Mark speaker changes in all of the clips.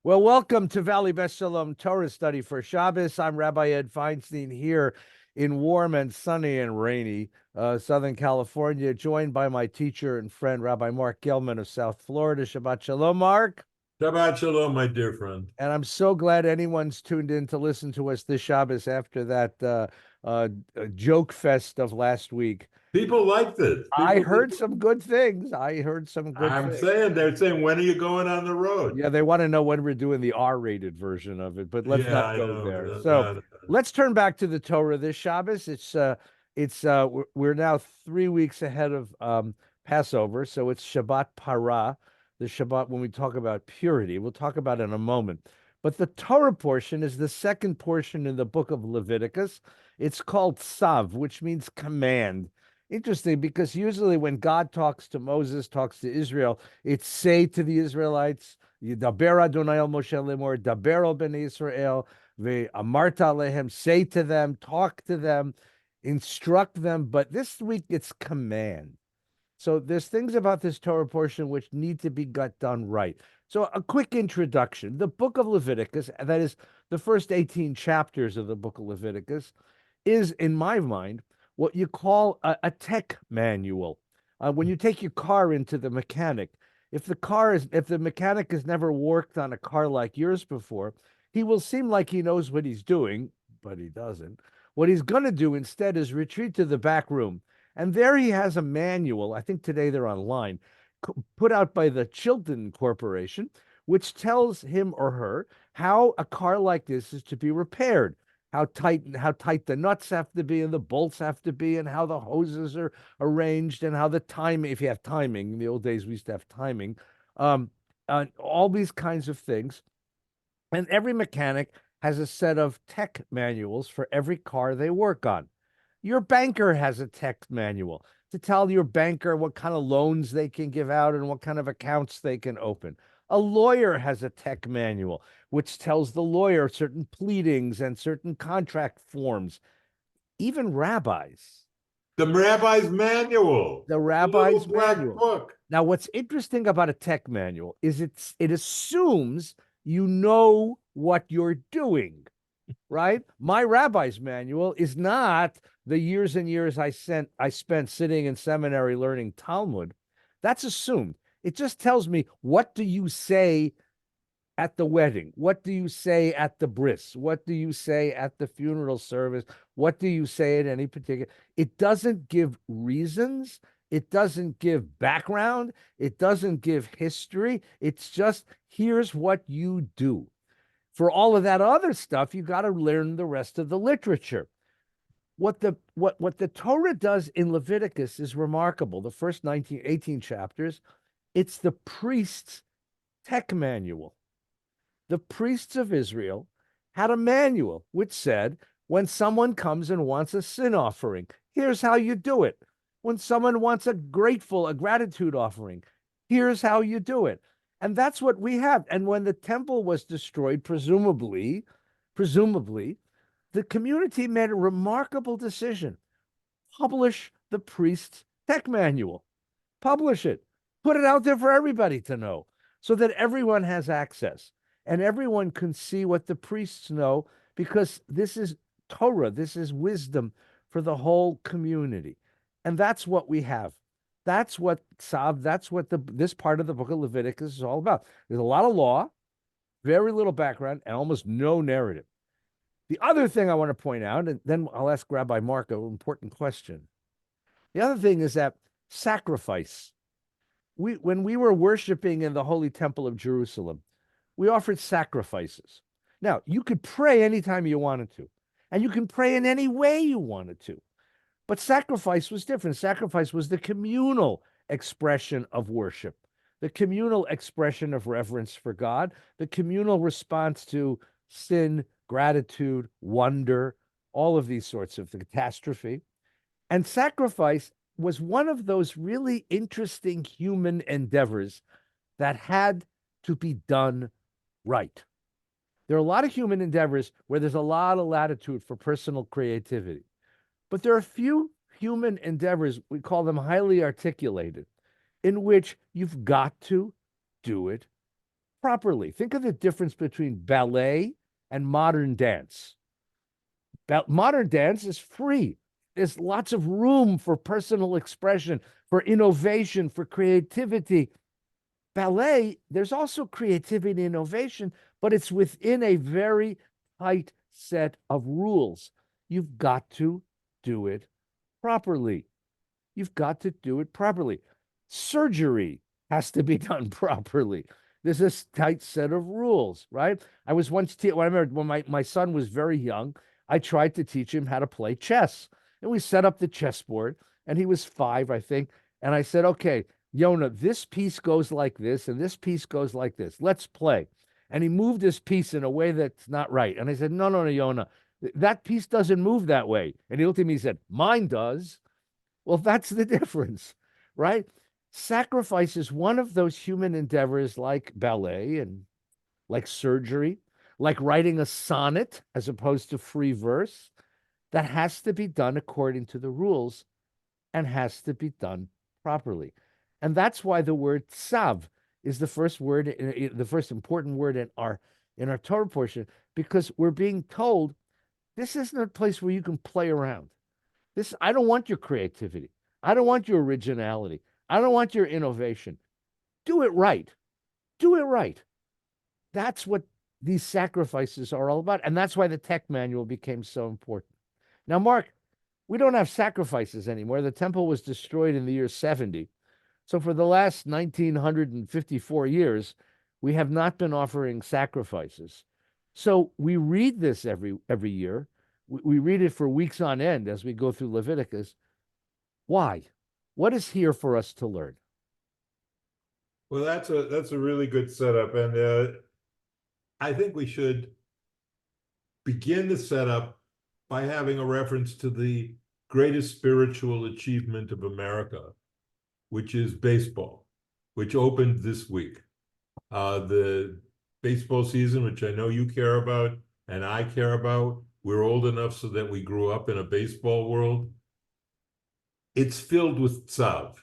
Speaker 1: Well, welcome to Valley Best Shalom Torah Study for Shabbos. I'm Rabbi Ed Feinstein here in warm and sunny and rainy Southern California, joined by my teacher and friend, Rabbi Mark Gelman of South Florida. Shabbat Shalom, Mark.
Speaker 2: Shabbat shalom, my dear friend.
Speaker 1: And I'm so glad anyone's tuned in to listen to us this Shabbos after that joke fest of last week.
Speaker 2: People liked it.
Speaker 1: I
Speaker 2: People did.
Speaker 1: heard some good things. I heard some good
Speaker 2: I'm
Speaker 1: things.
Speaker 2: saying they're saying, when are you going on the road?
Speaker 1: Yeah, they want to know when we're doing the R-rated version of it, but let's
Speaker 2: Yeah,
Speaker 1: not
Speaker 2: I
Speaker 1: go
Speaker 2: know.
Speaker 1: there. So let's turn back to the Torah this Shabbos. We're now 3 weeks ahead of Passover, so it's Shabbat Para, the Shabbat when we talk about purity. We'll talk about it in a moment. But the Torah portion is the second portion in the book of Leviticus. It's called Tzav, which means command. Interesting, because usually when God talks to Moses, talks to Israel, it's say to the Israelites, Yidaber Adonai el Moshe lemor, daber el bnei Israel, ve'amarta lehem, say to them, talk to them, instruct them. But this week it's command. So there's things about this Torah portion which need to be got done right. So a quick introduction. The book of Leviticus, that is the first 18 chapters of the book of Leviticus, is, in my mind, what you call a tech manual. When you take your car into the mechanic, if the mechanic has never worked on a car like yours before, he will seem like he knows what he's doing, but he doesn't. What he's going to do instead is retreat to the back room. And there he has a manual. I think today they're online, put out by the Chilton Corporation, which tells him or her how a car like this is to be repaired, how tight the nuts have to be and the bolts have to be, and how the hoses are arranged, and how the timing, if you have timing. In the old days, we used to have timing. All these kinds of things. And every mechanic has a set of tech manuals for every car they work on. Your banker has a tech manual to tell your banker what kind of loans they can give out and what kind of accounts they can open. A lawyer has a tech manual, which tells the lawyer certain pleadings and certain contract forms. Even rabbis,
Speaker 2: The rabbi's manual,
Speaker 1: the
Speaker 2: the little
Speaker 1: rabbi's
Speaker 2: black
Speaker 1: manual.
Speaker 2: book.
Speaker 1: Now, what's interesting about a tech manual is it assumes you know what you're doing, right? My rabbi's manual is not the years and years I spent sitting in seminary learning Talmud. That's assumed. It just tells me, what do you say at the wedding? What do you say at the bris? What do you say at the funeral service? What do you say at any particular? It doesn't give reasons. It doesn't give background. It doesn't give history. It's just, here's what you do. For all of that other stuff, you got to learn the rest of the literature. What the Torah does in Leviticus is remarkable. The first 18 chapters, it's the priest's tech manual. The priests of Israel had a manual which said, when someone comes and wants a sin offering, here's how you do it. When someone wants a gratitude offering, here's how you do it. And that's what we have. And when the temple was destroyed, presumably, the community made a remarkable decision. Publish the priest's tech manual. Publish it. Put it out there for everybody to know so that everyone has access and everyone can see what the priests know, because this is Torah, this is wisdom for the whole community. And that's what we have. That's what this part of the book of Leviticus is all about. There's a lot of law, very little background, and almost no narrative. The other thing I want to point out, and then I'll ask Rabbi Mark an important question. The other thing is that sacrifice. When we were worshiping in the Holy Temple of Jerusalem, we offered sacrifices. Now, you could pray anytime you wanted to, and you can pray in any way you wanted to. But sacrifice was different. Sacrifice was the communal expression of worship, the communal expression of reverence for God, the communal response to sin, gratitude, wonder, all of these sorts of the catastrophe. And sacrifice was one of those really interesting human endeavors that had to be done right. There are a lot of human endeavors where there's a lot of latitude for personal creativity, but there are a few human endeavors, we call them highly articulated, in which you've got to do it properly. Think of the difference between ballet and modern dance. Modern dance is free. There's lots of room for personal expression, for innovation, for creativity. Ballet, there's also creativity and innovation, but it's within a very tight set of rules. You've got to do it properly. You've got to do it properly. Surgery has to be done properly. There's this tight set of rules, right? I was once, I remember when my son was very young, I tried to teach him how to play chess. And we set up the chessboard, and he was 5, I think. And I said, okay, Yona, this piece goes like this, and this piece goes like this. Let's play. And he moved his piece in a way that's not right. And I said, no, Yona, that piece doesn't move that way. And he looked at me and said, mine does. Well, that's the difference, right? Sacrifice is one of those human endeavors like ballet and like surgery, like writing a sonnet as opposed to free verse, that has to be done according to the rules and has to be done properly. And that's why the word tzav is the first word, the first important word in our Torah portion, because we're being told this isn't a place where you can play around. I don't want your creativity. I don't want your originality. I don't want your innovation. Do it right. Do it right. That's what these sacrifices are all about. And that's why the tech manual became so important. Now, Mark, we don't have sacrifices anymore. The temple was destroyed in the year 70. So for the last 1954 years, we have not been offering sacrifices. So we read this every year. We read it for weeks on end as we go through Leviticus. Why? What is here for us to learn?
Speaker 2: Well, that's a really good setup, and I think we should begin the setup by having a reference to the greatest spiritual achievement of America, which is baseball, which opened this week. The baseball season, which I know you care about and I care about. We're old enough so that we grew up in a baseball world. It's filled with tzav.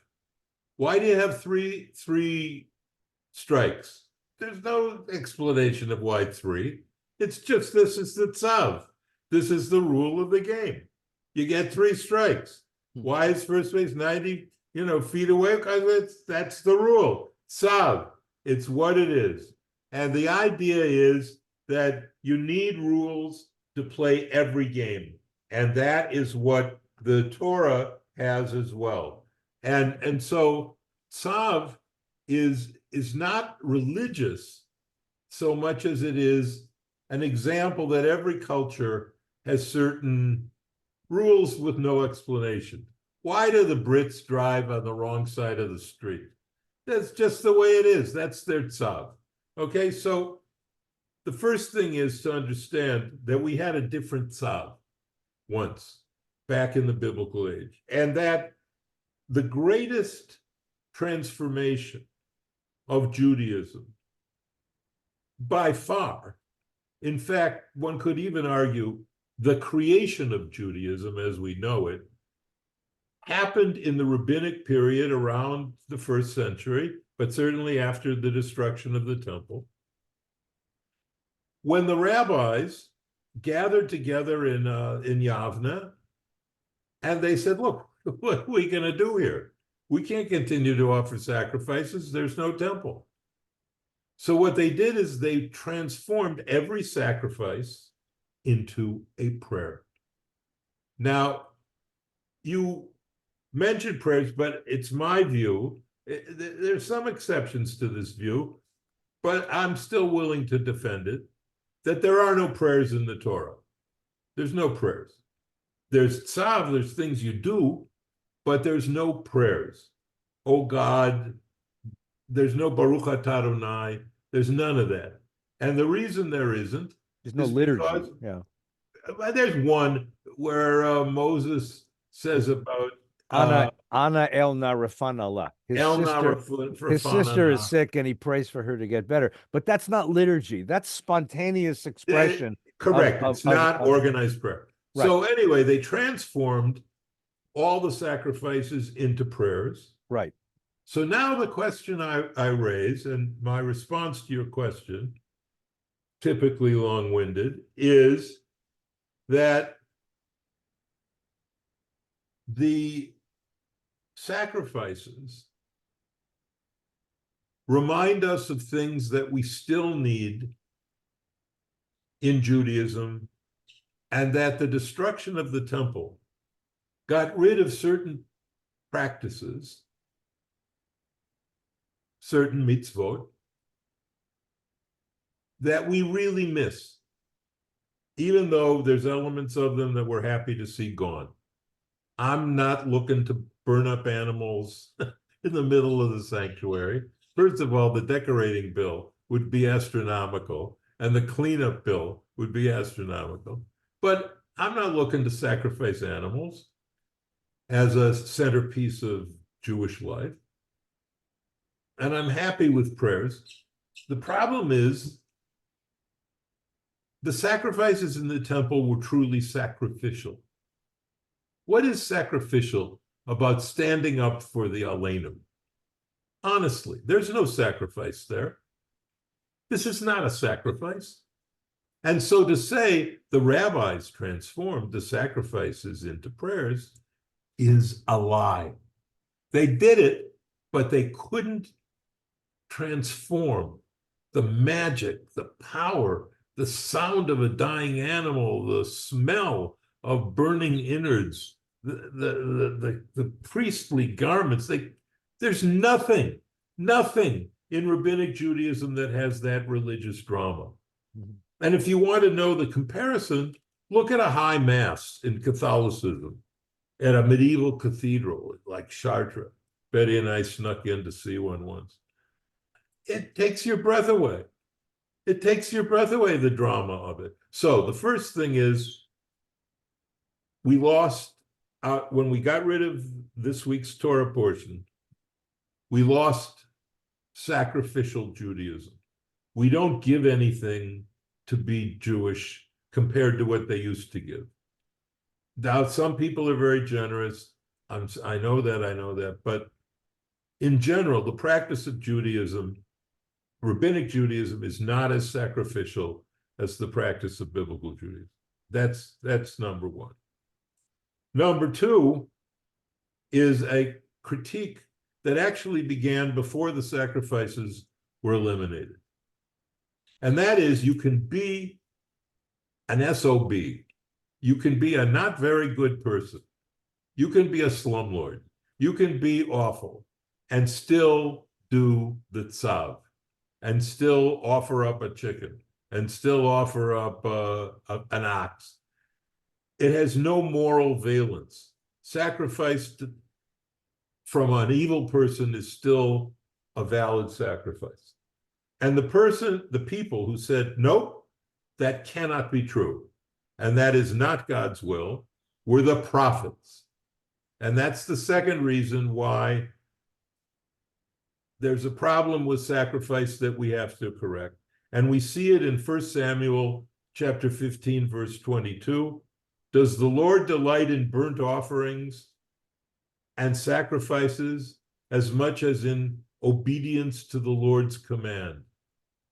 Speaker 2: Why do you have three strikes? There's no explanation of why 3. It's just this is the tzav. This is the rule of the game. You get 3 strikes. Why is first base 90 feet away? Because that's the rule. Tzav. It's what it is. And the idea is that you need rules to play every game. And that is what the Torah has as well. And so tzav is not religious so much as it is an example that every culture has certain rules with no explanation. Why do the Brits drive on the wrong side of the street? That's just the way it is. That's their tzav. Okay, so the first thing is to understand that we had a different tzav once, back in the biblical age, and that the greatest transformation of Judaism, by far, in fact, one could even argue the creation of Judaism as we know it, happened in the rabbinic period around the 1st century, but certainly after the destruction of the temple, when the rabbis gathered together in Yavne, and they said, look, what are we going to do here? We can't continue to offer sacrifices. There's no temple. So what they did is they transformed every sacrifice into a prayer. Now, you mentioned prayers, but it's my view. There's some exceptions to this view, but I'm still willing to defend it, that there are no prayers in the Torah. There's no prayers. There's tzav, there's things you do, but there's no prayers. Oh God, there's no Baruch Atah Adonai, there's none of that. And the reason there isn't,
Speaker 1: there's no liturgy. Yeah.
Speaker 2: There's one where Moses says about
Speaker 1: Ana el narafana. His sister is sick, and he prays for her to get better. But that's not liturgy. That's spontaneous expression.
Speaker 2: Correct. It's not organized prayer. Right. So anyway, they transformed all the sacrifices into prayers.
Speaker 1: Right.
Speaker 2: So now the question I raise, and my response to your question, typically long-winded, is that the sacrifices remind us of things that we still need in Judaism, and that the destruction of the temple got rid of certain practices, certain mitzvot, that we really miss, even though there's elements of them that we're happy to see gone. I'm not looking to burn up animals in the middle of the sanctuary. First of all, the decorating bill would be astronomical, and the cleanup bill would be astronomical. But I'm not looking to sacrifice animals as a centerpiece of Jewish life. And I'm happy with prayers. The problem is the sacrifices in the temple were truly sacrificial. What is sacrificial about standing up for the Alenim? Honestly, there's no sacrifice there. This is not a sacrifice. And so to say the rabbis transformed the sacrifices into prayers is a lie. They did it, but they couldn't transform the magic, the power, the sound of a dying animal, the smell of burning innards, the priestly garments. There's nothing in rabbinic Judaism that has that religious drama. Mm-hmm. And if you want to know the comparison, look at a high mass in Catholicism at a medieval cathedral like Chartres. Betty and I snuck in to see one once. It takes your breath away. It takes your breath away, the drama of it. So the first thing is we lost, when we got rid of this week's Torah portion, we lost sacrificial Judaism. We don't give anything to be Jewish compared to what they used to give. Now, some people are very generous. I know that. But in general, the practice of Judaism, rabbinic Judaism, is not as sacrificial as the practice of biblical Judaism. That's number one. Number two is a critique that actually began before the sacrifices were eliminated. And that is, you can be an SOB. You can be a not very good person. You can be a slumlord. You can be awful and still do the tzav, and still offer up a chicken, and still offer up an ox. It has no moral valence. Sacrifice from an evil person is still a valid sacrifice. And the people who said, nope, that cannot be true, and that is not God's will, were the prophets. And that's the second reason why there's a problem with sacrifice that we have to correct. And we see it in 1 Samuel chapter 15, verse 22. Does the Lord delight in burnt offerings and sacrifices as much as in obedience to the Lord's command?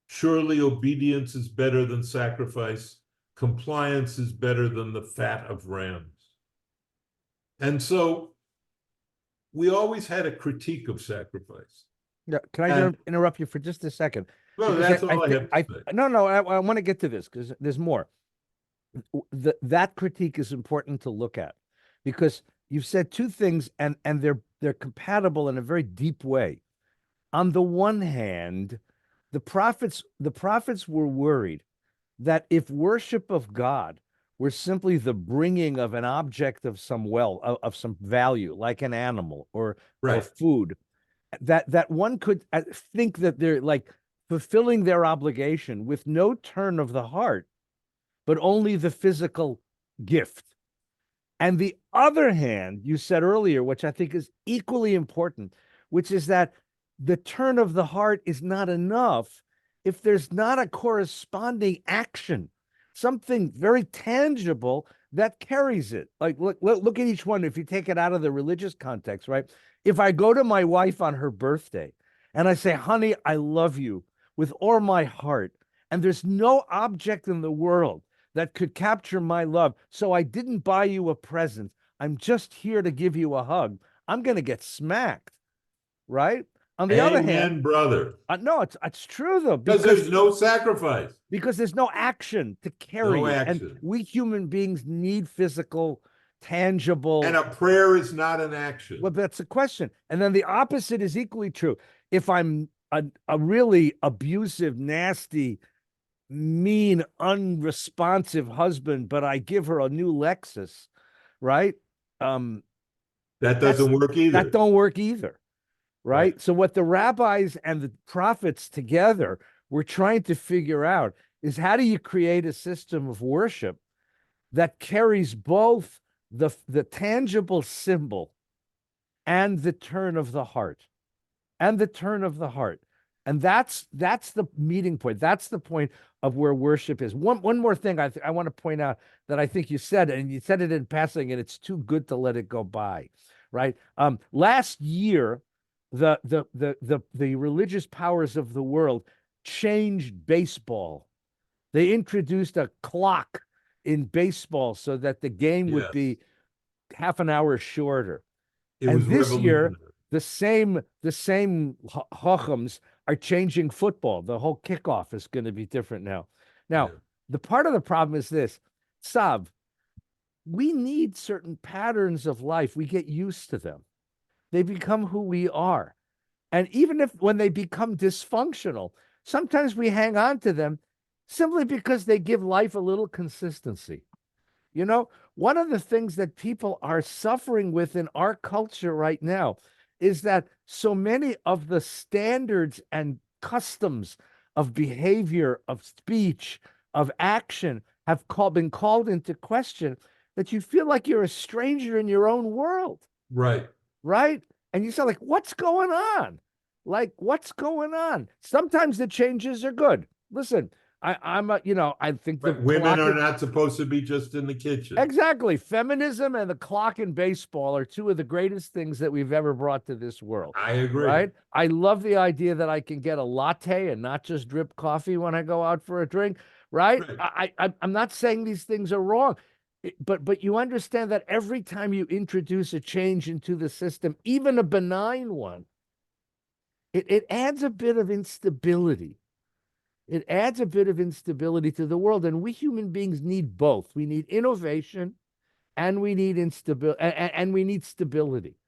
Speaker 2: Surely obedience is better than sacrifice. Compliance is better than the fat of rams. And so we always had a critique of sacrifice.
Speaker 1: Yeah, can I interrupt you for just a second?
Speaker 2: No, that's all I have to say.
Speaker 1: No, I want to get to this because there's more. That critique is important to look at because you've said two things and they're compatible in a very deep way. On the one hand, the prophets were worried that if worship of God were simply the bringing of an object of some of some value, like an animal or food, that one could think that they're like fulfilling their obligation with no turn of the heart, but only the physical gift. And the other hand, you said earlier, which I think is equally important, which is that the turn of the heart is not enough if there's not a corresponding action, something very tangible that carries it. Like, look at each one. If you take it out of the religious context, right? If I go to my wife on her birthday and I say, honey, I love you with all my heart, and there's no object in the world that could capture my love, so I didn't buy you a present. I'm just here to give you a hug. I'm going to get smacked, right? On the other hand,
Speaker 2: Amen, brother.
Speaker 1: no, it's true though,
Speaker 2: Because there's no sacrifice.
Speaker 1: because there's no action to carry
Speaker 2: No
Speaker 1: it. And
Speaker 2: action.
Speaker 1: we human beings need physical, tangible.
Speaker 2: And a prayer is not an action.
Speaker 1: Well, that's the question. And then the opposite is equally true. If I'm a really abusive, nasty, mean, unresponsive husband, but I give her a new Lexus, right?
Speaker 2: That doesn't work either.
Speaker 1: That don't work either, right? So what the rabbis and the prophets together were trying to figure out is, how do you create a system of worship that carries both the tangible symbol and the turn of the heart, and the turn of the heart. And that's the meeting point. That's the point of where worship is. One more thing I want to point out that I think you said, and you said it in passing, and it's too good to let it go by, right? Last year, the religious powers of the world changed baseball. They introduced a clock in baseball so that the game would be half an hour shorter. And this year, the same Chachams are changing football. The whole kickoff is going to be different now. Now, the part of the problem is this, Sav, we need certain patterns of life. We get used to them. They become who we are. And even if when they become dysfunctional, sometimes we hang on to them simply because they give life a little consistency. You know, one of the things that people are suffering with in our culture right now is that so many of the standards and customs of behavior, of speech, of action have been called into question, that you feel like you're a stranger in your own world.
Speaker 2: Right.
Speaker 1: Right? And you say, like, what's going on? Like, what's going on? Sometimes the changes are good. Listen, I think
Speaker 2: the women are not supposed to be just in the kitchen.
Speaker 1: Exactly. Feminism and the clock in baseball are two of the greatest things that we've ever brought to this world.
Speaker 2: I agree.
Speaker 1: Right? I love the idea that I can get a latte and not just drip coffee when I go out for a drink. Right? I'm not saying these things are wrong, but you understand that every time you introduce a change into the system, even a benign one, it adds a bit of instability. It adds a bit of instability to the world, and we human beings need both. We need innovation, and we need instability, and we need stability.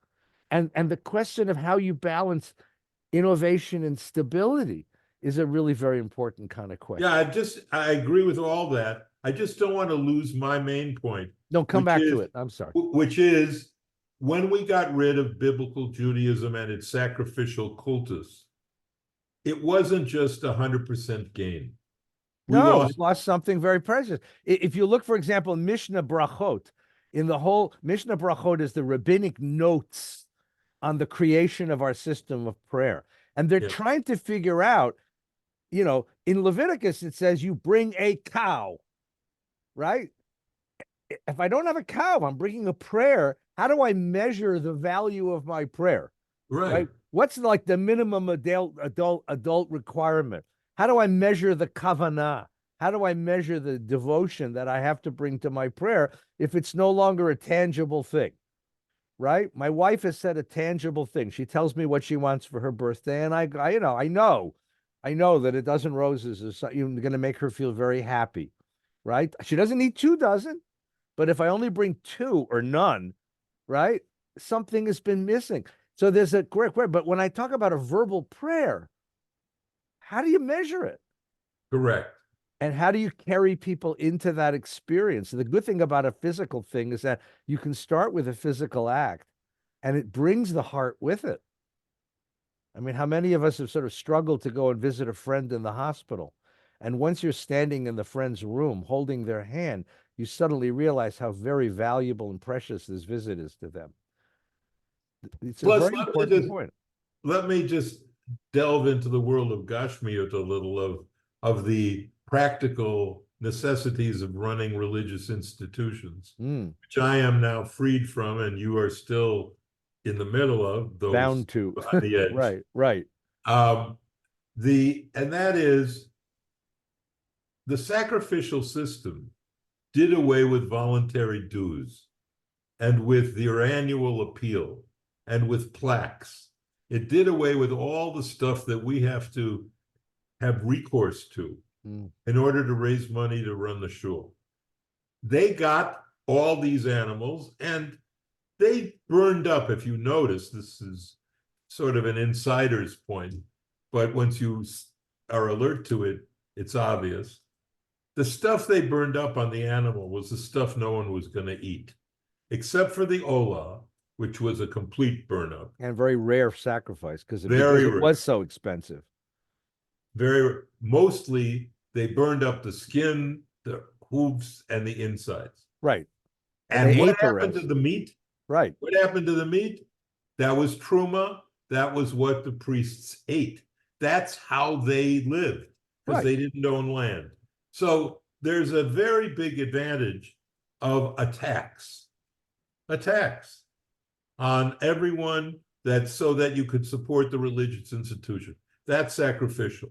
Speaker 1: And the question of how you balance innovation and stability is a really very important kind of question.
Speaker 2: Yeah, I agree with all that. I just don't want to lose my main point.
Speaker 1: No, come back to it. I'm sorry.
Speaker 2: Which is, when we got rid of biblical Judaism and its sacrificial cultus, it wasn't just 100% gain.
Speaker 1: We lost something very precious. If you look, for example, Mishnah Brachot, in the whole Mishnah Brachot is the rabbinic notes on the creation of our system of prayer. And they're trying to figure out, in Leviticus, it says you bring a cow, right? If I don't have a cow, I'm bringing a prayer. How do I measure the value of my prayer? Right? What's like the minimum adult requirement? How do I measure the kavanah? How do I measure the devotion that I have to bring to my prayer if it's no longer a tangible thing? Right? My wife has said a tangible thing. She tells me what she wants for her birthday, and I know that a dozen roses is going to make her feel very happy. Right? She doesn't need 2 dozen, but if I only bring 2 or none, right, something has been missing. So there's a great, but when I talk about a verbal prayer, how do you measure it?
Speaker 2: Correct.
Speaker 1: And how do you carry people into that experience? The good thing about a physical thing is that you can start with a physical act and it brings the heart with it. I mean, how many of us have sort of struggled to go and visit a friend in the hospital? And once you're standing in the friend's room holding their hand, you suddenly realize how very valuable and precious this visit is to them. It's a very important point.
Speaker 2: Let me just delve into the world of Gashmiut a little, of the practical necessities of running religious institutions,
Speaker 1: Mm.
Speaker 2: which I am now freed from, and you are still in the middle of those
Speaker 1: Bound to.
Speaker 2: on the edge.
Speaker 1: Right, right.
Speaker 2: Um, and that is the sacrificial system did away with voluntary dues and with your annual appeal and with plaques. It did away with all the stuff that we have to have recourse to
Speaker 1: Mm.
Speaker 2: in order to raise money to run the shul. They got all these animals and they burned up. If you notice, this is sort of an insider's point, but once you are alert to it, it's obvious. The stuff they burned up on the animal was the stuff no one was going to eat, except for the olah, which was a complete burn up.
Speaker 1: And very rare sacrifice because
Speaker 2: Very
Speaker 1: it
Speaker 2: rare.
Speaker 1: was so expensive.
Speaker 2: Very mostly they burned up the skin, the hooves, and the insides.
Speaker 1: Right.
Speaker 2: And
Speaker 1: they
Speaker 2: what
Speaker 1: ate the
Speaker 2: happened to
Speaker 1: rest.
Speaker 2: the meat?
Speaker 1: Right.
Speaker 2: What happened to the meat? That was truma. That was what the priests ate. That's how they lived because
Speaker 1: Right.
Speaker 2: they didn't own land. So there's a very big advantage of a tax on everyone that's so that you could support the religious institution. That's sacrificial.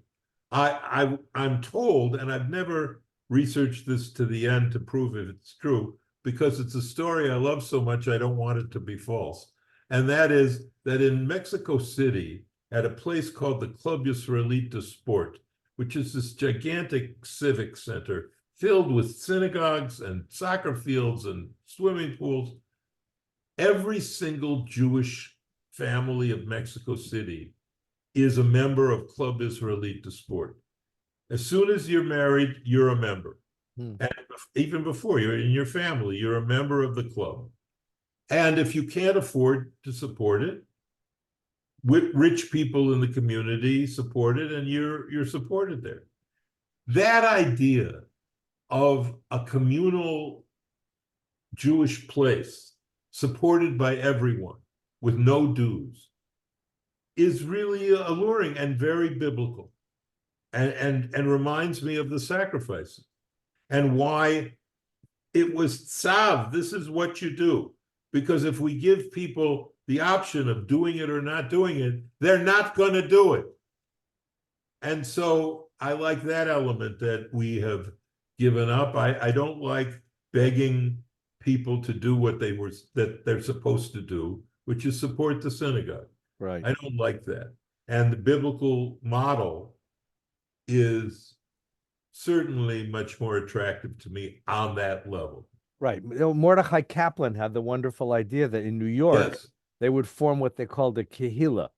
Speaker 2: I'm told, and I've never researched this to the end to prove if it's true, because it's a story I love so much, I don't want it to be false. And that is that in Mexico City, at a place called the Club Israelita de Sport, which is this gigantic civic center filled with synagogues and soccer fields and swimming pools, every single Jewish family of Mexico City is a member of Club Israelita de Sport. As soon as you're married, you're a member.
Speaker 1: Hmm.
Speaker 2: And even before you're in your family, you're a member of the club. And if you can't afford to support it, rich people in the community support it, and you're supported there. That idea of a communal Jewish place supported by everyone with no dues is really alluring and very biblical, and reminds me of the sacrifices and why it was tzav. This is what you do. Because if we give people the option of doing it or not doing it, they're not going to do it. And so I like that element that we have given up. I don't like begging people to do what they're supposed to do, which is support the synagogue.
Speaker 1: Right.
Speaker 2: I don't like that. And the biblical model is certainly much more attractive to me on that level.
Speaker 1: Right. Mordechai Kaplan had the wonderful idea that in New York,
Speaker 2: Yes.
Speaker 1: they would form what they called a kehillah,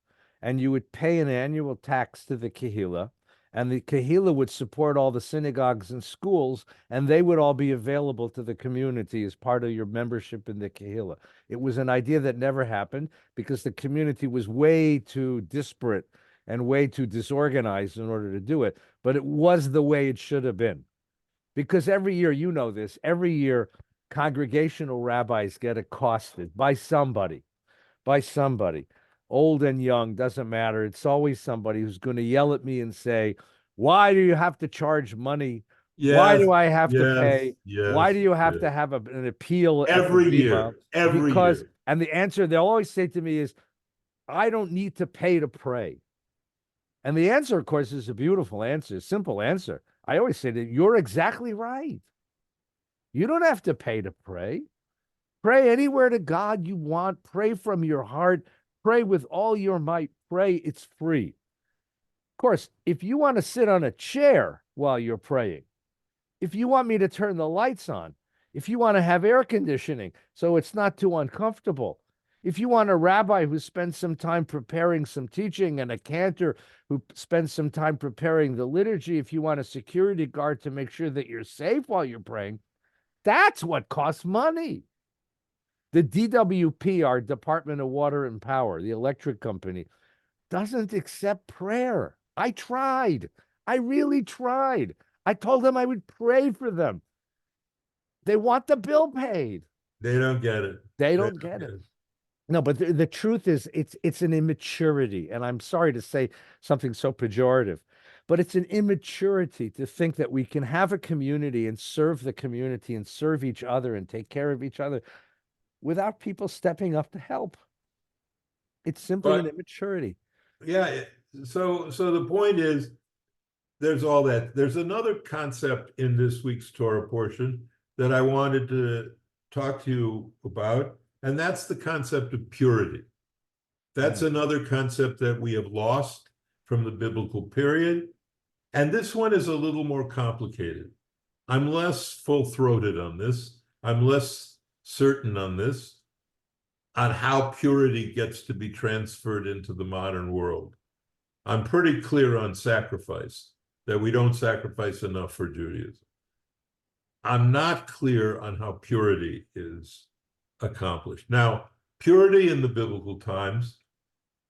Speaker 1: and you would pay an annual tax to the kehillah, and the kehillah would support all the synagogues and schools, and they would all be available to the community as part of your membership in the kehillah. It was an idea that never happened because the community was way too disparate and way too disorganized in order to do it, but it was the way it should have been. Because every year, you know this, every year, congregational rabbis get accosted by somebody, old and young, doesn't matter. It's always somebody who's going to yell at me and say, why do you have to charge money? Why
Speaker 2: Yes,
Speaker 1: do I have to
Speaker 2: yes,
Speaker 1: pay? Why
Speaker 2: yes,
Speaker 1: do you have
Speaker 2: yes.
Speaker 1: to have an appeal at the
Speaker 2: Every
Speaker 1: Bima?
Speaker 2: year, every
Speaker 1: Because,
Speaker 2: year.
Speaker 1: and the answer they'll always say to me is, I don't need to pay to pray. And the answer, of course, is a beautiful answer, simple answer. I always say that you're exactly right. You don't have to pay to pray. Pray anywhere to God you want. Pray from your heart. Pray with all your might. Pray, it's free. Of course, if you want to sit on a chair while you're praying, if you want me to turn the lights on, if you want to have air conditioning so it's not too uncomfortable, if you want a rabbi who spends some time preparing some teaching and a cantor who spends some time preparing the liturgy, if you want a security guard to make sure that you're safe while you're praying, that's what costs money. The DWP, our Department of Water and Power, the electric company, doesn't accept prayer. I tried. I really tried. I told them I would pray for them. They want the bill paid.
Speaker 2: They don't get it.
Speaker 1: They don't get it. No, but the truth is it's an immaturity. And I'm sorry to say something so pejorative, but it's an immaturity to think that we can have a community and serve the community and serve each other and take care of each other without people stepping up to help. It's simply an
Speaker 2: But
Speaker 1: immaturity.
Speaker 2: yeah, so the point is, there's all that. There's another concept in this week's Torah portion that I wanted to talk to you about, and that's the concept of purity. That's another concept that we have lost from the biblical period. And this one is a little more complicated. I'm less full-throated on this. I'm less certain on this, on how purity gets to be transferred into the modern world. I'm pretty clear on sacrifice, that we don't sacrifice enough for Judaism. I'm not clear on how purity is accomplished. Now, purity in the biblical times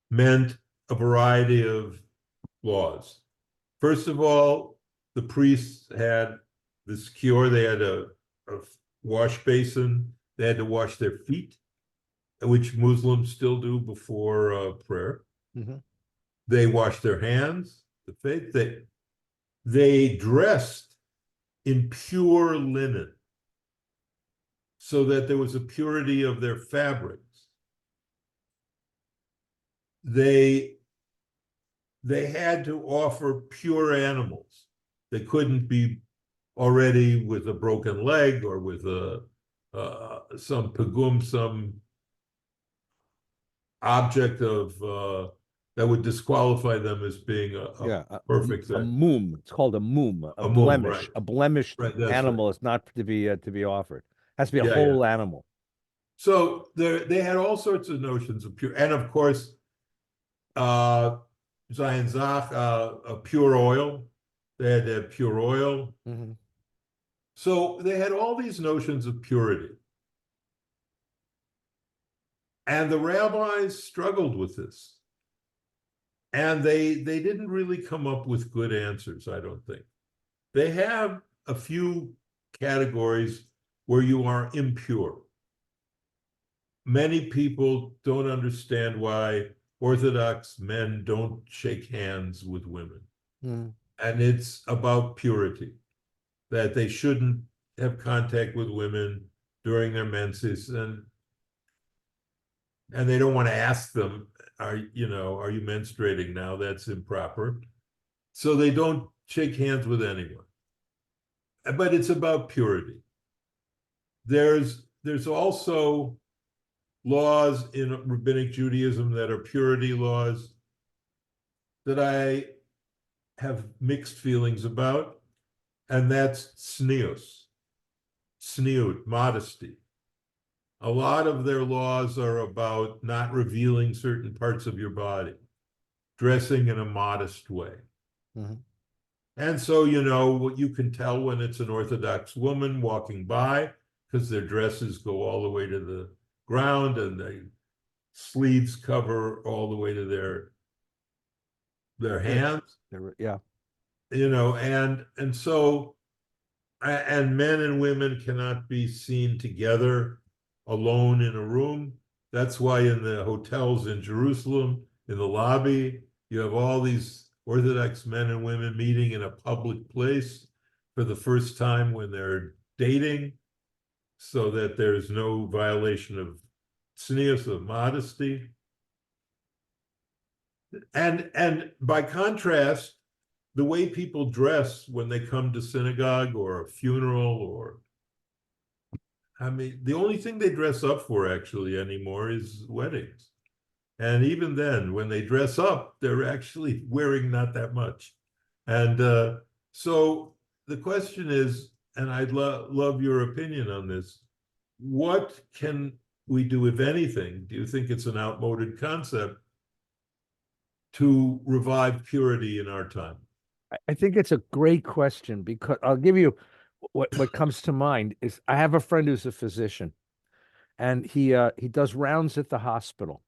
Speaker 2: meant a variety of laws. First of all, the priests had this cure. They had a wash basin. They had to wash their feet, which Muslims still do before prayer.
Speaker 1: Mhm.
Speaker 2: They washed their hands, the faith. They dressed in pure linen so that there was a purity of their fabrics. They had to offer pure animals. They couldn't be already with a broken leg or with some pagum, some object of that would disqualify them as being
Speaker 1: Yeah,
Speaker 2: a perfect
Speaker 1: a
Speaker 2: thing.
Speaker 1: mum. It's called a mum, a
Speaker 2: A mum,
Speaker 1: blemish.
Speaker 2: right?
Speaker 1: A blemished
Speaker 2: Right, that's right.
Speaker 1: animal is not to be offered. Has to be a
Speaker 2: Yeah, yeah.
Speaker 1: whole animal.
Speaker 2: So they had all sorts of notions of pure, and of course, Zion Zach, pure oil. They had to have pure oil.
Speaker 1: Mm-hmm.
Speaker 2: So they had all these notions of purity. And the rabbis struggled with this. And they didn't really come up with good answers, I don't think. They have a few categories where you are impure. Many people don't understand why Orthodox men don't shake hands with women.
Speaker 1: Mm-hmm.
Speaker 2: And it's about purity, that they shouldn't have contact with women during their menses, and they don't want to ask them, are you menstruating now? That's improper. So they don't shake hands with anyone. But it's about purity. There's also laws in rabbinic Judaism that are purity laws that I have mixed feelings about, and that's sniut, modesty. A lot of their laws are about not revealing certain parts of your body, dressing in a modest way.
Speaker 1: Mm-hmm.
Speaker 2: And so, you can tell when it's an Orthodox woman walking by, because their dresses go all the way to the ground and the sleeves cover all the way to their hands,
Speaker 1: Yeah.
Speaker 2: and so, and men and women cannot be seen together alone in a room. That's why in the hotels in Jerusalem, in the lobby, you have all these Orthodox men and women meeting in a public place for the first time when they're dating, so that there's no violation of tznius, of modesty. And by contrast, the way people dress when they come to synagogue or a funeral, or the only thing they dress up for actually anymore is weddings. And even then, when they dress up, they're actually wearing not that much. And so the question is, and I'd love your opinion on this, what can we do, if anything? Do you think it's an outmoded concept to revive purity in our time?
Speaker 1: I think it's a great question because I'll give you what comes to mind is I have a friend who's a physician, and he does rounds at the hospital,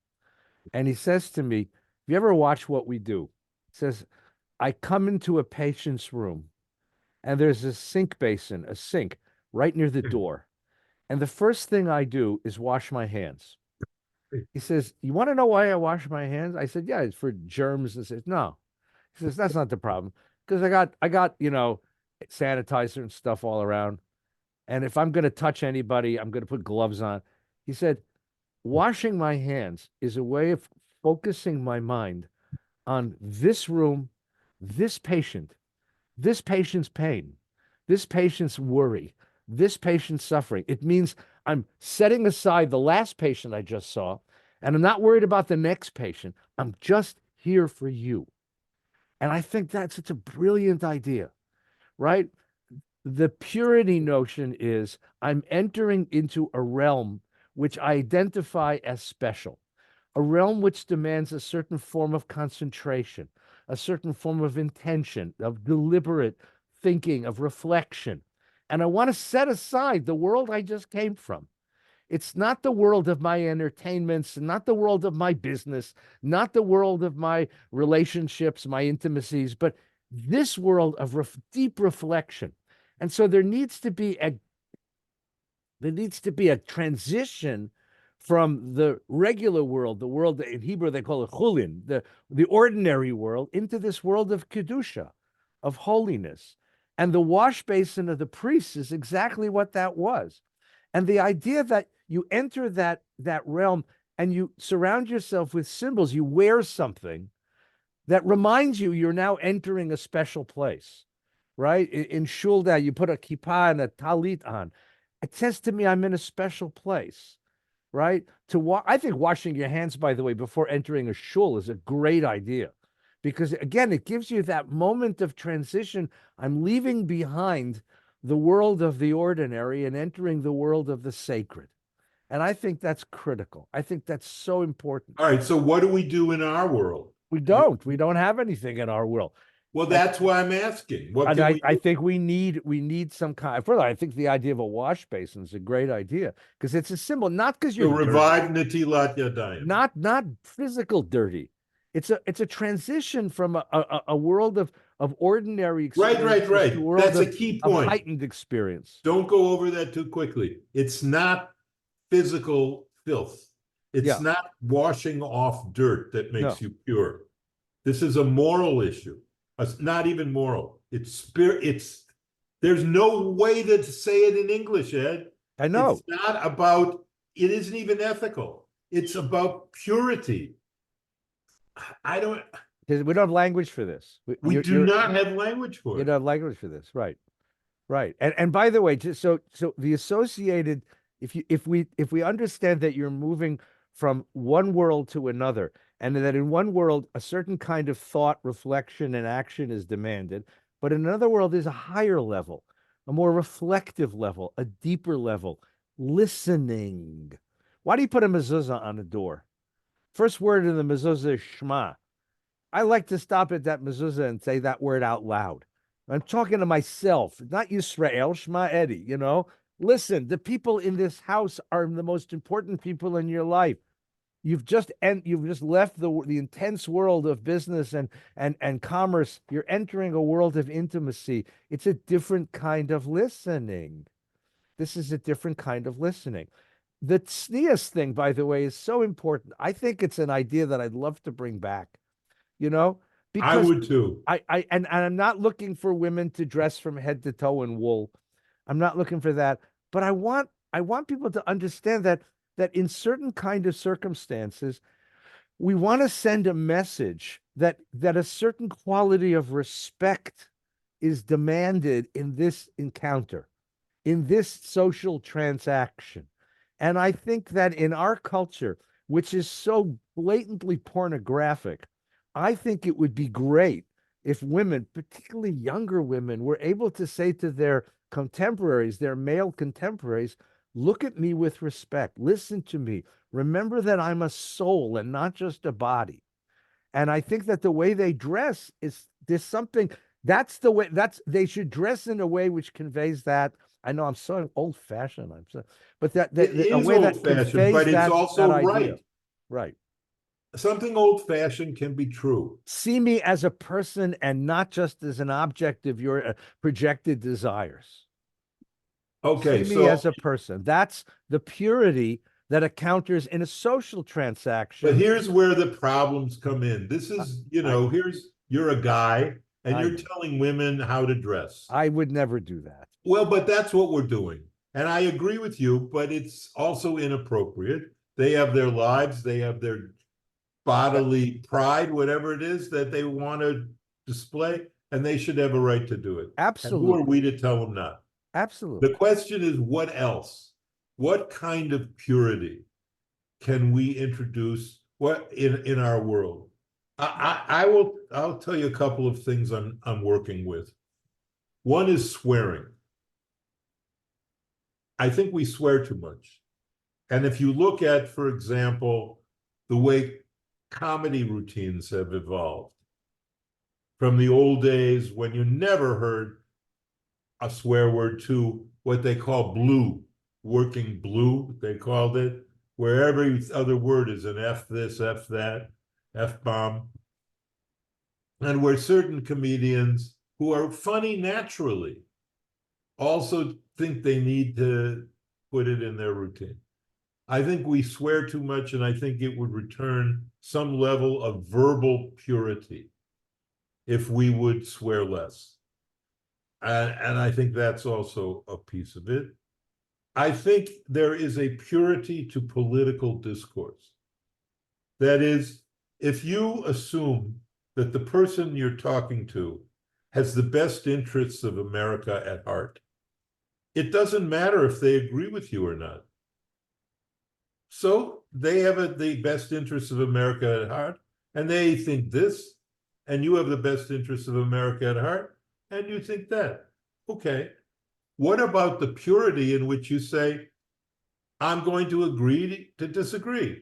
Speaker 1: and he says to me, "Have you ever watched what we do?" He says, "I come into a patient's room, and there's a sink right near the door, and the first thing I do is wash my hands." He says, "You want to know why I wash my hands?" I said, "Yeah, it's for germs." And says, "No." He says, "That's not the problem. because I got, sanitizer and stuff all around. And if I'm going to touch anybody, I'm going to put gloves on. He said, washing my hands is a way of focusing my mind on this room, this patient, this patient's pain, this patient's worry, this patient's suffering. It means I'm setting aside the last patient I just saw, and I'm not worried about the next patient. I'm just here for you. And I think that's such a brilliant idea, right? The purity notion is I'm entering into a realm which I identify as special, a realm which demands a certain form of concentration, a certain form of intention, of deliberate thinking, of reflection. And I want to set aside the world I just came from. It's not the world of my entertainments, not the world of my business, not the world of my relationships, my intimacies, but this world of deep reflection. And so there needs to be a transition from the regular world, the world that in Hebrew they call it chulin, the ordinary world, into this world of kedusha, of holiness. And the wash basin of the priests is exactly what that was. And the idea that you enter that realm and you surround yourself with symbols, you wear something that reminds you you're now entering a special place, right? In shul, you put a kippah and a talit on. It says to me, I'm in a special place, right? I think washing your hands, by the way, before entering a shul is a great idea, because again, it gives you that moment of transition. I'm leaving behind the world of the ordinary and entering the world of the sacred. And I think that's critical. I think that's so important.
Speaker 2: All right. So what do we do in our world?
Speaker 1: We don't have anything in our world.
Speaker 2: Well, that's why I'm asking. What can we do?
Speaker 1: I think we need some kind. Further, I think the idea of a wash basin is a great idea, because it's a symbol, not because you're
Speaker 2: revive Natilat Yadayim.
Speaker 1: Not physical dirty. It's a transition from a world of ordinary experience.
Speaker 2: Right.
Speaker 1: To a world
Speaker 2: That's a
Speaker 1: of,
Speaker 2: key point.
Speaker 1: of heightened experience.
Speaker 2: Don't go over that too quickly. It's not physical filth. It's not washing off dirt that makes you pure. This is a moral issue. It's not even moral. It's spirit. There's no way to say it in English, Ed.
Speaker 1: I know.
Speaker 2: It's not about, it isn't even ethical. It's about purity. We
Speaker 1: don't have language for this.
Speaker 2: We do not have language for it.
Speaker 1: You don't have language for this, right? And by the way, just so the associated, if we understand that you're moving from one world to another, and that in one world a certain kind of thought, reflection, and action is demanded, but in another world is a higher level, a more reflective level, a deeper level, listening. Why do you put a mezuzah on a door? First word in the mezuzah is Shema. I like to stop at that mezuzah and say that word out loud. I'm talking to myself, not Yisrael, Shema Eddie, Listen, the people in this house are the most important people in your life. You've just left the intense world of business and commerce. You're entering a world of intimacy. It's a different kind of listening. This is a different kind of listening. The tznius thing, by the way, is so important. I think it's an idea that I'd love to bring back. Because
Speaker 2: I would too.
Speaker 1: And I'm not looking for women to dress from head to toe in wool. I'm not looking for that. But I want people to understand that in certain kind of circumstances, we want to send a message that a certain quality of respect is demanded in this encounter, in this social transaction. And I think that in our culture, which is so blatantly pornographic, I think it would be great if women, particularly younger women, were able to say to their contemporaries, their male contemporaries, look at me with respect. Listen to me. Remember that I'm a soul and not just a body. And I think that the way they dress there's something, they should dress in a way which conveys that. I know I'm so old fashioned. But that
Speaker 2: it
Speaker 1: a
Speaker 2: is
Speaker 1: way that
Speaker 2: old fashioned,
Speaker 1: conveys
Speaker 2: but it's also
Speaker 1: that idea.
Speaker 2: right.
Speaker 1: Right.
Speaker 2: Something old fashioned can be true.
Speaker 1: See me as a person and not just as an object of your projected desires.
Speaker 2: Okay,
Speaker 1: See me as a person. That's the purity that encounters in a social transaction.
Speaker 2: But here's where the problems come in. This is, you're a guy and you're telling women how to dress.
Speaker 1: I would never do that.
Speaker 2: Well, but that's what we're doing. And I agree with you, but it's also inappropriate. They have their lives, they have their bodily pride, whatever it is that they want to display, and they should have a right to do it.
Speaker 1: Absolutely.
Speaker 2: And who are we to tell them not?
Speaker 1: Absolutely.
Speaker 2: The question is, what else? What kind of purity can we introduce in our world? I'll tell you a couple of things I'm working with. One is swearing. I think we swear too much. And if you look at, for example, the way comedy routines have evolved from the old days when you never heard a swear word to what they call blue, working blue, they called it, where every other word is an F this, F that, F bomb. And where certain comedians who are funny naturally also think they need to put it in their routine. I think we swear too much, and I think it would return some level of verbal purity if we would swear less. And I think that's also a piece of it. I think there is a purity to political discourse. That is, if you assume that the person you're talking to has the best interests of America at heart, it doesn't matter if they agree with you or not. So they have the best interests of America at heart, and they think this, and you have the best interests of America at heart, and you think that. Okay. What about the purity in which you say, I'm going to agree to disagree,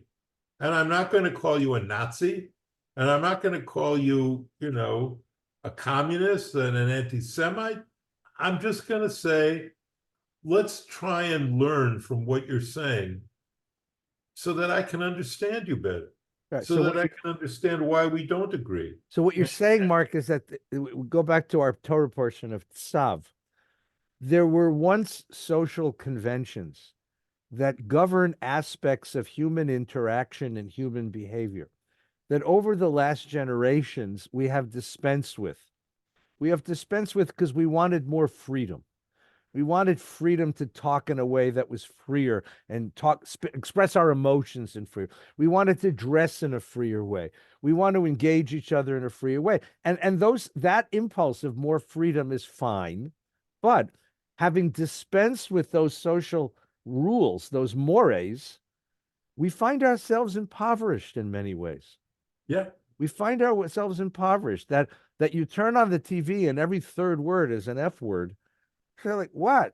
Speaker 2: and I'm not going to call you a Nazi, and I'm not going to call you, a communist and an anti-Semite. I'm just going to say, let's try and learn from what you're saying so that I can understand you better,
Speaker 1: Right.
Speaker 2: so that I can understand why we don't agree.
Speaker 1: So what you're saying, Mark, is that we go back to our Torah portion of Tzav. There were once social conventions that govern aspects of human interaction and human behavior that over the last generations we have dispensed with. We have dispensed with because we wanted more freedom. We wanted freedom to talk in a way that was freer and express our emotions in freer. We wanted to dress in a freer way. We want to engage each other in a freer way. And that impulse of more freedom is fine, but having dispensed with those social rules, those mores, we find ourselves impoverished in many ways.
Speaker 2: Yeah.
Speaker 1: We find ourselves impoverished that you turn on the TV and every third word is an F word. They're like, what?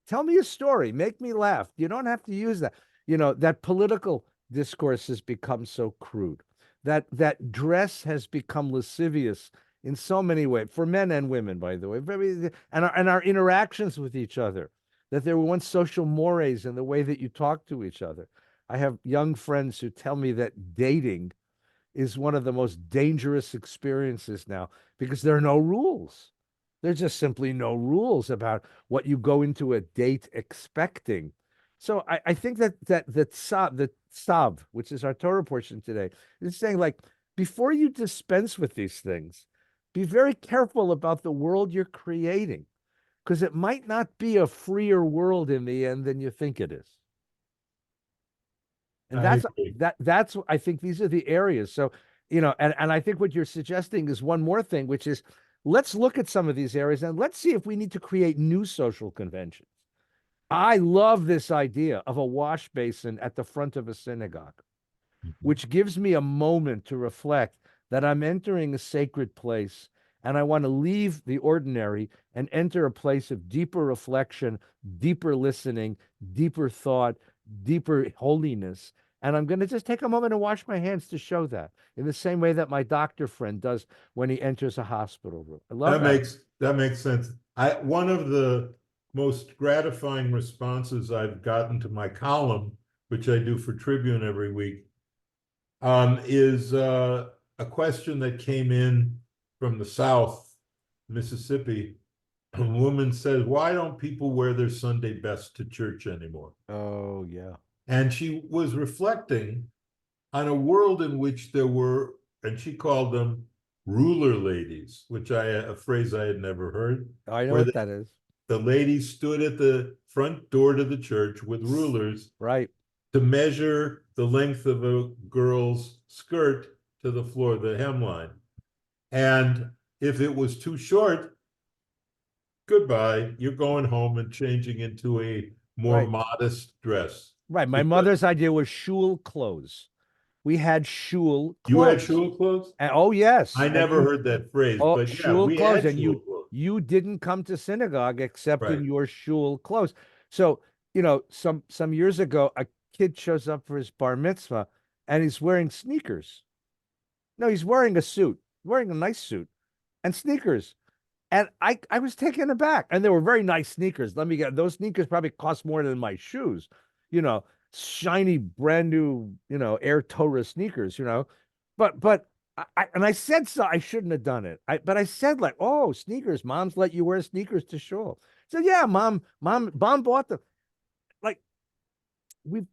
Speaker 1: Tell me a story. Make me laugh. You don't have to use that. That political discourse has become so crude. That dress has become lascivious in so many ways, for men and women, by the way. And our interactions with each other, that there were once social mores in the way that you talk to each other. I have young friends who tell me that dating is one of the most dangerous experiences now because there are no rules. There's just simply no rules about what you go into a date expecting. So I think that the tzav, which is our Torah portion today, is saying, like, before you dispense with these things, be very careful about the world you're creating, because it might not be a freer world in the end than you think it is. And that's I think these are the areas. So, and I think what you're suggesting is one more thing, which is, let's look at some of these areas and let's see if we need to create new social conventions. I love this idea of a wash basin at the front of a synagogue, which gives me a moment to reflect that I'm entering a sacred place and I want to leave the ordinary and enter a place of deeper reflection, deeper listening, deeper thought, deeper holiness. And I'm going to just take a moment and wash my hands to show that, in the same way that my doctor friend does when he enters a hospital room. I love that.
Speaker 2: That makes sense. One of the most gratifying responses I've gotten to my column, which I do for Tribune every week, is a question that came in from the South, Mississippi. A woman says, "Why don't people wear their Sunday best to church anymore?"
Speaker 1: Oh, yeah.
Speaker 2: And she was reflecting on a world in which there were, and she called them, ruler ladies, which a phrase I had never heard,
Speaker 1: I know
Speaker 2: where
Speaker 1: what that is.
Speaker 2: the ladies stood at the front door to the church with rulers
Speaker 1: Right.
Speaker 2: to measure the length of a girl's skirt to the floor, the hemline. And if it was too short, goodbye, you're going home and changing into a more
Speaker 1: Right.
Speaker 2: modest dress.
Speaker 1: Right. My
Speaker 2: Because
Speaker 1: mother's idea was shul clothes. We had shul
Speaker 2: you had
Speaker 1: clothes.
Speaker 2: shul clothes?
Speaker 1: And, oh yes.
Speaker 2: I
Speaker 1: And
Speaker 2: never
Speaker 1: you
Speaker 2: heard that phrase,
Speaker 1: oh
Speaker 2: but yeah,
Speaker 1: shul
Speaker 2: we
Speaker 1: clothes,
Speaker 2: had
Speaker 1: and
Speaker 2: shul clothes.
Speaker 1: you didn't come to synagogue except in
Speaker 2: Right.
Speaker 1: your shul clothes. So, some years ago, a kid shows up for his bar mitzvah and he's wearing sneakers. No, he's wearing a suit, wearing a nice suit and sneakers. And I was taken aback. And they were very nice sneakers. Let me get those sneakers probably cost more than my shoes, you know, shiny, brand new, Air Torah sneakers, But I said so I shouldn't have done it. But I said like, oh, sneakers, moms let you wear sneakers to shul. So yeah, mom bought them. Like we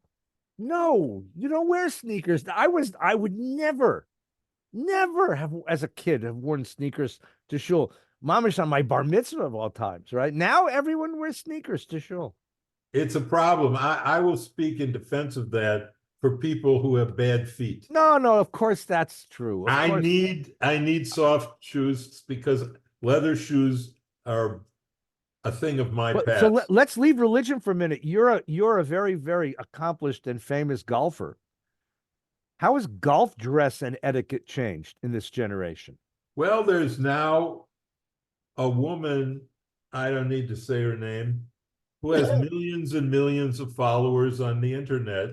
Speaker 1: no, you don't wear sneakers. I would never have, as a kid, have worn sneakers to shul. Mamish on my bar mitzvah of all times, right? Now everyone wears sneakers to shul.
Speaker 2: It's a problem. I will speak in defense of that for people who have bad feet.
Speaker 1: No, no, of course that's true. Of course.
Speaker 2: I need soft shoes because leather shoes are a thing of my
Speaker 1: But so
Speaker 2: past.
Speaker 1: let's leave religion for a minute. You're a very, very accomplished and famous golfer. How has golf dress and etiquette changed in this generation?
Speaker 2: Well, there's now a woman, I don't need to say her name, who has millions and millions of followers on the internet.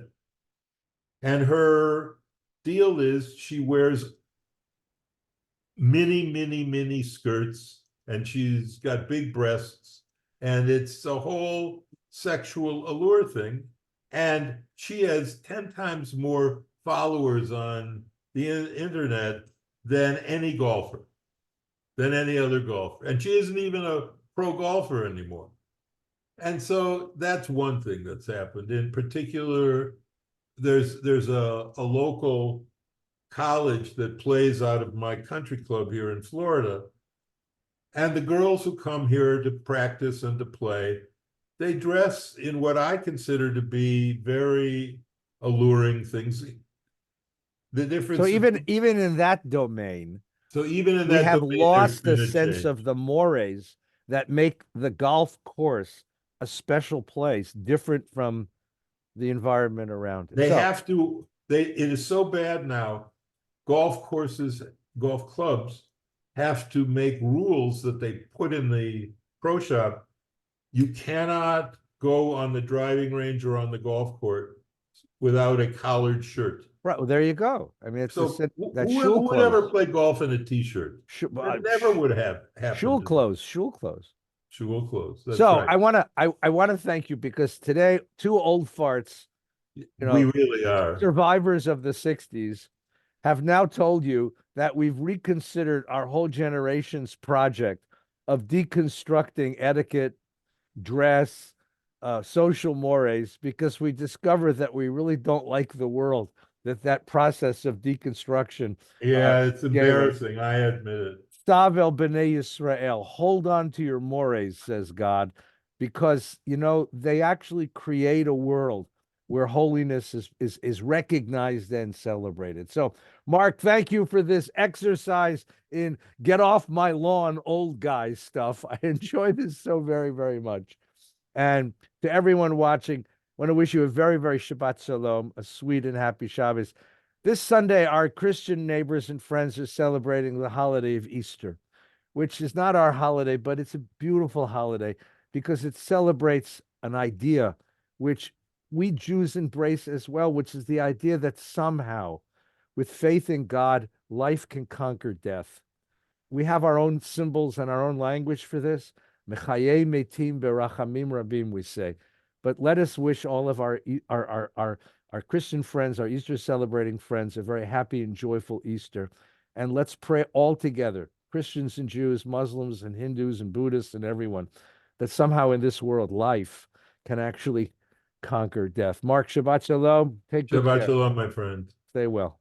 Speaker 2: And her deal is she wears mini skirts and she's got big breasts. And it's a whole sexual allure thing. And she has 10 times more followers on the internet than any golfer, than any other golfer. And she isn't even a pro golfer anymore. And so that's one thing that's happened. In particular, there's a local college that plays out of my country club here in Florida. And the girls who come here to practice and to play, they dress in what I consider to be very alluring things. The difference.
Speaker 1: So even in that domain,
Speaker 2: So even in
Speaker 1: we
Speaker 2: that
Speaker 1: have
Speaker 2: domain, there's
Speaker 1: lost
Speaker 2: been
Speaker 1: the
Speaker 2: a
Speaker 1: sense
Speaker 2: change.
Speaker 1: of the mores that make the golf course a special place, different from the environment around it.
Speaker 2: They
Speaker 1: So,
Speaker 2: have to. It is so bad now. Golf courses, golf clubs have to make rules that they put in the pro shop. You cannot go on the driving range or on the golf court without a collared shirt.
Speaker 1: right, well, there you go. I mean, it's
Speaker 2: So
Speaker 1: that shul
Speaker 2: who would ever
Speaker 1: clothes,
Speaker 2: play golf in a t-shirt? That never would have
Speaker 1: shul
Speaker 2: happened.
Speaker 1: clothes, shul clothes.
Speaker 2: Shul clothes. That's
Speaker 1: So
Speaker 2: right.
Speaker 1: I want to thank you because today, two old farts,
Speaker 2: We really are.
Speaker 1: survivors of the 60s, have now told you that we've reconsidered our whole generation's project of deconstructing etiquette, dress, social mores, because we discovered that we really don't like the world that process of deconstruction
Speaker 2: Yeah, it's
Speaker 1: gave us.
Speaker 2: embarrassing. I admit it.
Speaker 1: Stavel b'nei Yisrael, hold on to your mores, says God, because they actually create a world where holiness is recognized and celebrated. So, Mark, thank you for this exercise in get off my lawn, old guy stuff. I enjoy this so very, very much. And to everyone watching, I want to wish you a very, very Shabbat Shalom, a sweet and happy Shabbos. This Sunday, our Christian neighbors and friends are celebrating the holiday of Easter, which is not our holiday, but it's a beautiful holiday because it celebrates an idea which we Jews embrace as well, which is the idea that somehow, with faith in God, life can conquer death. We have our own symbols and our own language for this. Mechaye metim berachamim rabim, we say. But let us wish all of our Christian friends, our Easter celebrating friends, a very happy and joyful Easter. And let's pray all together, Christians and Jews, Muslims and Hindus and Buddhists and everyone, that somehow in this world, life can actually conquer death. Mark, Shabbat Shalom. Take good
Speaker 2: Shabbat
Speaker 1: care.
Speaker 2: Shalom, my friend.
Speaker 1: Stay well.